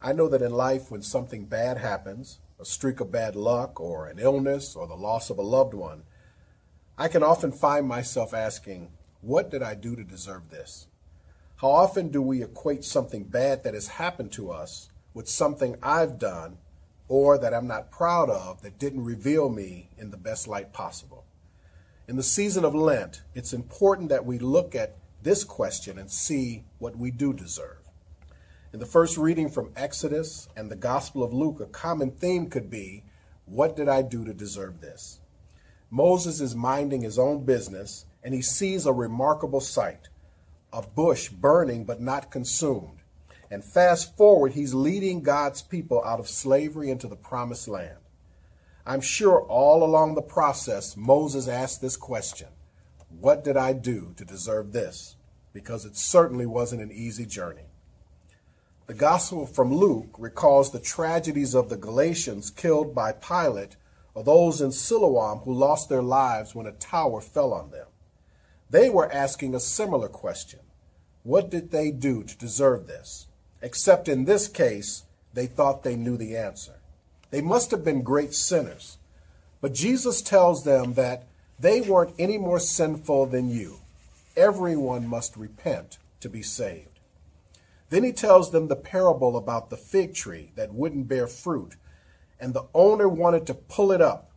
I know that in life, when something bad happens, a streak of bad luck or an illness or the loss of a loved one, I can often find myself asking, what did I do to deserve this? How often do we equate something bad that has happened to us with something I've done or that I'm not proud of that didn't reveal me in the best light possible? In the season of Lent, it's important that we look at this question and see what we do deserve. In the first reading from Exodus and the Gospel of Luke, a common theme could be, what did I do to deserve this? Moses is minding his own business, and he sees a remarkable sight, a bush burning but not consumed. And fast forward, he's leading God's people out of slavery into the promised land. I'm sure all along the process, Moses asked this question, what did I do to deserve this? Because it certainly wasn't an easy journey. The Gospel from Luke recalls the tragedies of the Galatians killed by Pilate, or those in Siloam who lost their lives when a tower fell on them. They were asking a similar question. What did they do to deserve this? Except in this case, they thought they knew the answer. They must have been great sinners. But Jesus tells them that they weren't any more sinful than you. Everyone must repent to be saved. Then he tells them the parable about the fig tree that wouldn't bear fruit, and the owner wanted to pull it up,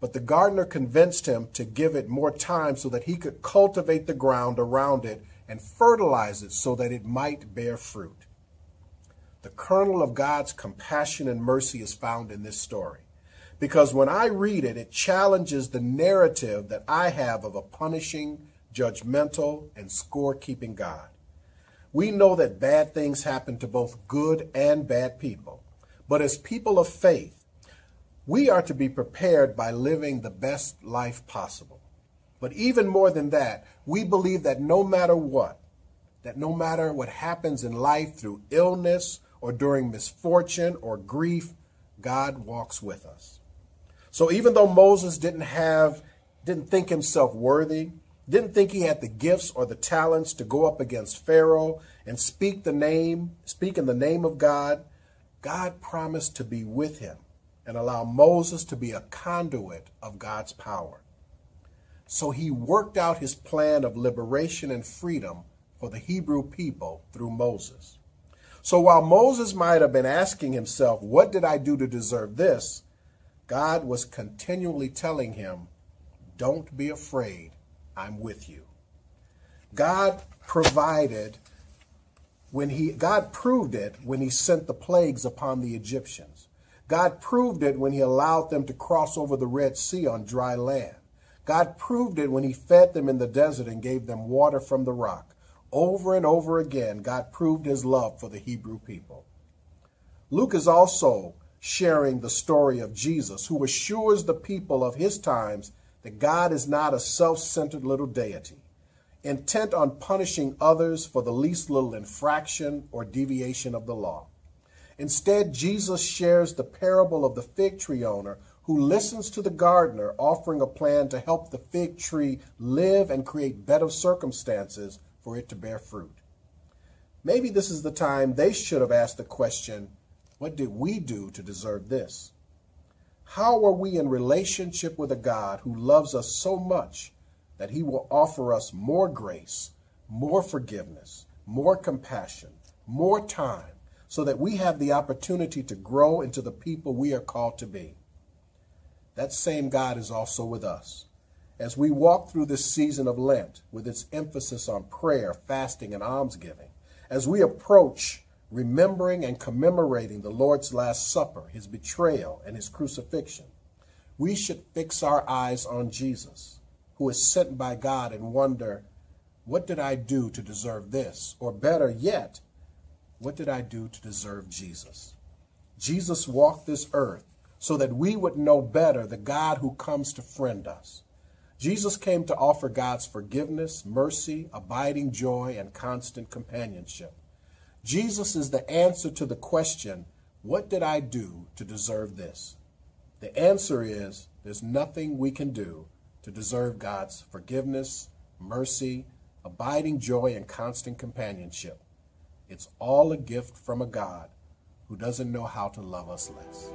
but the gardener convinced him to give it more time so that he could cultivate the ground around it and fertilize it so that it might bear fruit. The kernel of God's compassion and mercy is found in this story, because when I read it, it challenges the narrative that I have of a punishing, judgmental, and score-keeping God. We know that bad things happen to both good and bad people. But as people of faith, we are to be prepared by living the best life possible. But even more than that, we believe that no matter what happens in life through illness or during misfortune or grief, God walks with us. So even though Moses didn't think himself worthy, didn't think he had the gifts or the talents to go up against Pharaoh and speak in the name of God, God promised to be with him and allow Moses to be a conduit of God's power. So he worked out his plan of liberation and freedom for the Hebrew people through Moses. So while Moses might have been asking himself, what did I do to deserve this? God was continually telling him, don't be afraid. I'm with you. God proved it when he sent the plagues upon the Egyptians. God proved it when he allowed them to cross over the Red Sea on dry land. God proved it when he fed them in the desert and gave them water from the rock. Over and over again, God proved his love for the Hebrew people. Luke is also sharing the story of Jesus, who assures the people of his times that God is not a self-centered little deity, intent on punishing others for the least little infraction or deviation of the law. Instead, Jesus shares the parable of the fig tree owner who listens to the gardener offering a plan to help the fig tree live and create better circumstances for it to bear fruit. Maybe this is the time they should have asked the question, what did we do to deserve this? How are we in relationship with a God who loves us so much that he will offer us more grace, more forgiveness, more compassion, more time, so that we have the opportunity to grow into the people we are called to be? That same God is also with us. As we walk through this season of Lent with its emphasis on prayer, fasting, and almsgiving, as we approach remembering and commemorating the Lord's Last Supper, his betrayal, and his crucifixion, we should fix our eyes on Jesus, who is sent by God, and wonder, what did I do to deserve this? Or better yet, what did I do to deserve Jesus? Jesus walked this earth so that we would know better the God who comes to friend us. Jesus came to offer God's forgiveness, mercy, abiding joy, and constant companionship. Jesus is the answer to the question, what did I do to deserve this? The answer is, there's nothing we can do to deserve God's forgiveness, mercy, abiding joy, and constant companionship. It's all a gift from a God who doesn't know how to love us less.